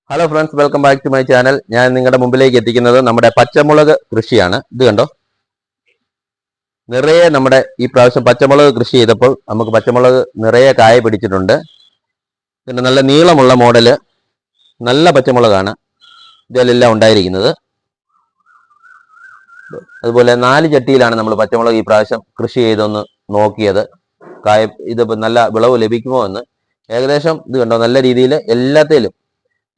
Hello friends, welcome back to my channel. ഞാൻ നിങ്ങളുടെ മുമ്പിലേക്ക് എത്തിക്കുന്നത് നമ്മുടെ പച്ചമുളക് കൃഷിയാണ്. ഇത് കണ്ടോ, നിറയെ നമ്മുടെ ഈ പ്രാവശ്യം പച്ചമുളക് കൃഷി ചെയ്തപ്പോൾ നമുക്ക് പച്ചമുളക് നിറയെ കായ പിടിച്ചിട്ടുണ്ട്. പിന്നെ നല്ല നീളമുള്ള മോഡല് നല്ല പച്ചമുളകാണ് ഇതിലെല്ലാം ഉണ്ടായിരിക്കുന്നത്. അതുപോലെ 4 ചട്ടിയിലാണ് നമ്മൾ പച്ചമുളക് ഈ പ്രാവശ്യം കൃഷി ചെയ്തൊന്ന് നോക്കിയത്. കായ ഇത് നല്ല വിളവ് ലഭിക്കുമോ എന്ന്. ഏകദേശം ഇത് കണ്ടോ, നല്ല രീതിയിൽ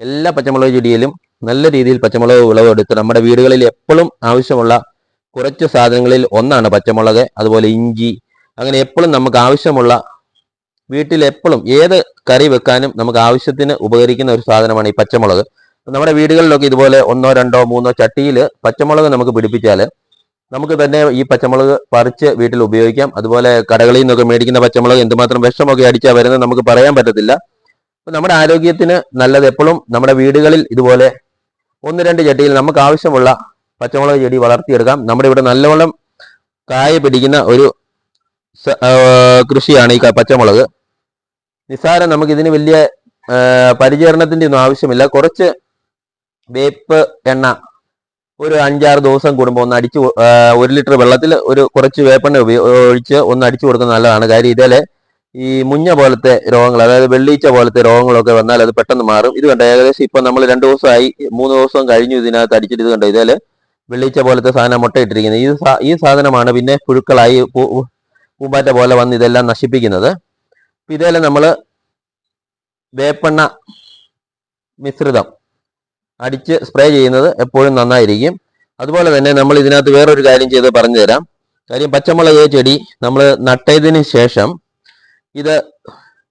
എല്ലാ പച്ചമുളക് ചെടിയിലും നല്ല രീതിയിൽ പച്ചമുളക് വിളവെടുത്ത് നമ്മുടെ വീടുകളിൽ എപ്പോഴും ആവശ്യമുള്ള കുറച്ച് സാധനങ്ങളിൽ ഒന്നാണ് പച്ചമുളക്. അതുപോലെ ഇഞ്ചി, അങ്ങനെ എപ്പോഴും നമുക്ക് ആവശ്യമുള്ള വീട്ടിൽ എപ്പോഴും ഏത് കറി വെക്കാനും നമുക്ക് ആവശ്യത്തിന് ഉപകരിക്കുന്ന ഒരു സാധനമാണ് ഈ പച്ചമുളക്. നമ്മുടെ വീടുകളിലൊക്കെ ഇതുപോലെ 1, 2, 3 ചട്ടിയിൽ പച്ചമുളക് നമുക്ക് പിടിപ്പിച്ചാൽ നമുക്ക് തന്നെ ഈ പച്ചമുളക് പറിച്ച് വീട്ടിൽ ഉപയോഗിക്കാം. അതുപോലെ കടകളിൽ നിന്നൊക്കെ മേടിക്കുന്ന പച്ചമുളക് എന്തുമാത്രം വിഷമൊക്കെ അടിച്ചാൽ വരുന്നത് നമുക്ക് പറയാൻ പറ്റത്തില്ല. അപ്പൊ നമ്മുടെ ആരോഗ്യത്തിന് നല്ലത് എപ്പോഴും നമ്മുടെ വീടുകളിൽ ഇതുപോലെ 1, 2 ചട്ടിയിൽ നമുക്ക് ആവശ്യമുള്ള പച്ചമുളക് ചെടി വളർത്തിയെടുക്കാം. നമ്മുടെ ഇവിടെ നല്ലവണ്ണം കായ പിടിക്കുന്ന ഒരു കൃഷിയാണ് ഈ പച്ചമുളക്. നിസ്സാരം, നമുക്ക് ഇതിന് വലിയ പരിചരണത്തിന്റെ ഒന്നും ആവശ്യമില്ല. കുറച്ച് വേപ്പ് എണ്ണ ഒരു 5-6 ദിവസം കൂടുമ്പോൾ ഒന്ന് അടിച്ച് 1 ലിറ്റർ വെള്ളത്തിൽ കുറച്ച് വേപ്പെണ്ണ ഒഴിച്ച് ഒന്ന് അടിച്ചു കൊടുക്കുന്നത് നല്ലതാണ്. കാര്യം ഇതിലെ ഈ മുഞ്ഞ പോലത്തെ രോഗങ്ങൾ, അതായത് വെള്ളീച്ച പോലത്തെ രോഗങ്ങളൊക്കെ വന്നാൽ അത് പെട്ടെന്ന് മാറും. ഇത് കണ്ടോ, ഏകദേശം ഇപ്പൊ നമ്മൾ 2 ദിവസമായി, 3 ദിവസം കഴിഞ്ഞു ഇതിനകത്ത് അടിച്ചിട്ട്. ഇത് കണ്ടോ, ഇതില് വെള്ളീച്ച പോലത്തെ സാധനം മുട്ടയിട്ടിരിക്കുന്നത്. ഈ സാധനമാണ് പിന്നെ പുഴുക്കളായി പൂമ്പാറ്റ പോലെ വന്ന് ഇതെല്ലാം നശിപ്പിക്കുന്നത്. ഇതേലെ നമ്മൾ വേപ്പെണ്ണ മിശ്രിതം അടിച്ച് സ്പ്രേ ചെയ്യുന്നത് എപ്പോഴും നന്നായിരിക്കും. അതുപോലെ തന്നെ നമ്മൾ ഇതിനകത്ത് വേറൊരു കാര്യം ചെയ്ത് പറഞ്ഞു തരാം. കാര്യം പച്ചമുളക് ചെടി നമ്മൾ നട്ടതിന് ശേഷം ഇത്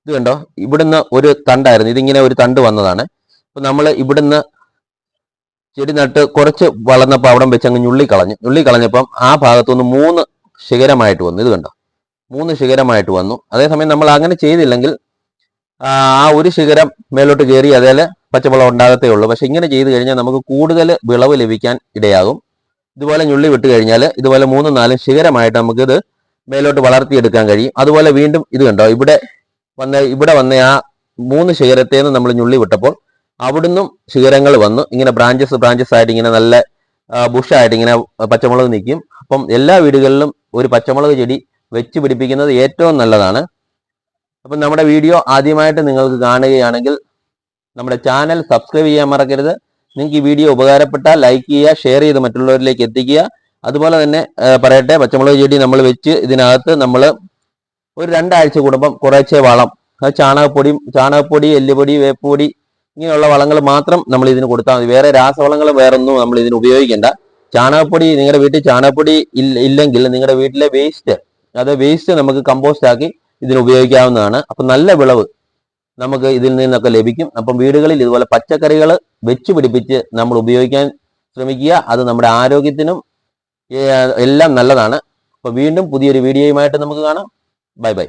കണ്ടോ, ഇവിടുന്ന് ഒരു തണ്ടായിരുന്നു, ഇതിങ്ങനെ ഒരു തണ്ട് വന്നതാണ്. അപ്പൊ നമ്മൾ ഇവിടുന്ന് ചെടി നട്ട് കുറച്ച് വളർന്നപ്പോൾ അവിടെ വെച്ച് അങ്ങ് ഞുള്ളിക്കളഞ്ഞപ്പം ആ ഭാഗത്തുനിന്ന് 3 ശിഖരമായിട്ട് വന്നു. ഇത് കണ്ടോ, 3 ശിഖരമായിട്ട് വന്നു. അതേസമയം നമ്മൾ അങ്ങനെ ചെയ്തില്ലെങ്കിൽ ആ ഒരു ശിഖരം മേലോട്ട് കയറി അതേലെ പച്ചമുളക് ഉണ്ടാകത്തേ ഉള്ളൂ. പക്ഷെ ഇങ്ങനെ ചെയ്ത് കഴിഞ്ഞാൽ നമുക്ക് കൂടുതൽ വിളവ് ലഭിക്കാൻ ഇടയാകും. ഇതുപോലെ ഞുള്ളി വിട്ട് കഴിഞ്ഞാൽ ഇതുപോലെ 3-4 ശിഖരമായിട്ട് നമുക്കിത് മേലോട്ട് വളർത്തിയെടുക്കാൻ കഴിയും. അതുപോലെ വീണ്ടും ഇത് കണ്ടോ, ഇവിടെ വന്ന ആ 3 ശിഖരത്തേന്ന് നമ്മൾ ഞുള്ളി വിട്ടപ്പോൾ അവിടുന്നും ശിഖരങ്ങൾ വന്നു. ഇങ്ങനെ ബ്രാഞ്ചസ് ആയിട്ട് ഇങ്ങനെ നല്ല ബുഷായിട്ട് ഇങ്ങനെ പച്ചമുളക് നിൽക്കും. അപ്പം എല്ലാ വീടുകളിലും ഒരു പച്ചമുളക് ചെടി വെച്ച് പിടിപ്പിക്കുന്നത് ഏറ്റവും നല്ലതാണ്. അപ്പം നമ്മുടെ വീഡിയോ ആദ്യമായിട്ട് നിങ്ങൾക്ക് കാണുകയാണെങ്കിൽ നമ്മുടെ ചാനൽ സബ്സ്ക്രൈബ് ചെയ്യാൻ മറക്കരുത്. നിങ്ങൾക്ക് ഈ വീഡിയോ ഉപകാരപ്പെട്ടാൽ ലൈക്ക് ചെയ്യുക, ഷെയർ ചെയ്ത് മറ്റുള്ളവരിലേക്ക് എത്തിക്കുക. അതുപോലെ തന്നെ പറയട്ടെ, പച്ചമുളക് ചെടി നമ്മൾ വെച്ച് ഇതിനകത്ത് നമ്മൾ ഒരു 2 ആഴ്ച കൂടുമ്പം കുറേശ്ശെ വളം, ചാണകപ്പൊടി, എല്ലുപൊടി, വേപ്പുപൊടി, ഇങ്ങനെയുള്ള വളങ്ങൾ മാത്രം നമ്മൾ ഇതിന് കൊടുത്താൽ മതി. വേറെ രാസവളങ്ങൾ വേറൊന്നും നമ്മൾ ഇതിന് ഉപയോഗിക്കേണ്ട. ചാണകപ്പൊടി, നിങ്ങളുടെ വീട്ടിൽ ചാണകപ്പൊടി ഇല്ലെങ്കിൽ നിങ്ങളുടെ വീട്ടിലെ വേസ്റ്റ് നമുക്ക് കമ്പോസ്റ്റ് ആക്കി ഇതിന് ഉപയോഗിക്കാവുന്നതാണ്. അപ്പം നല്ല വിളവ് നമുക്ക് ഇതിൽ നിന്നൊക്കെ ലഭിക്കും. അപ്പം വീടുകളിൽ ഇതുപോലെ പച്ചക്കറികൾ വെച്ച് പിടിപ്പിച്ച് നമ്മൾ ഉപയോഗിക്കാൻ ശ്രമിക്കുക. അത് നമ്മുടെ ആരോഗ്യത്തിനും എല്ലാം നല്ലതാണ്. അപ്പൊ വീണ്ടും പുതിയൊരു വീഡിയോയുമായിട്ട് നമുക്ക് കാണാം. Bye bye.